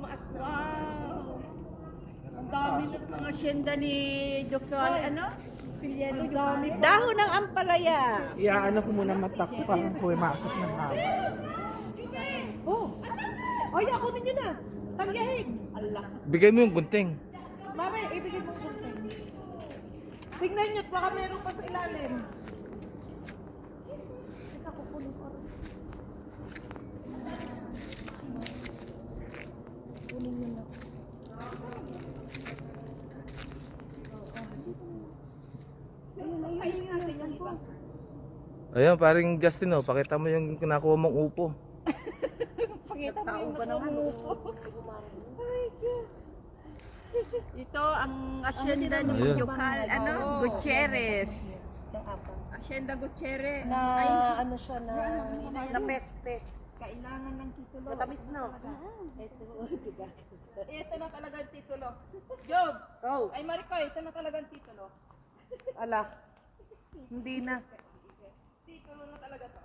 tumaas. Wow! Ang dami ng mga asyenda ni Jocal, ano? Pilyado, dahon ng ampalaya. Iaano ko muna matak para pumasok ng hangin. Oh! Ay, ako ninyo na! Tangyahin! Allah! Bigay mo yung gunting. Mami, ibigay mo ko. Tingnan nyo, baka meron pa sa ilalim. Teka, kukunin ko rin. Kunin nyo na. Ayun natin yung iba. Ayun, paring Justin, oh, pakita mo yung kinakuha mong upo. Pakita mo yung nakumupo. Ay, God. Ito ang asyenda ni Ayun. Jocal, ano? Gutierrez. Hacienda Gutierrez. Na ano siya na peste. Kailangan ng titulo. Matamis no? Ito na talaga ang titulo. Job! Oh, Ay Maricoy, ito na talaga ang titulo. ala. Hindi na. Titulo na talaga to.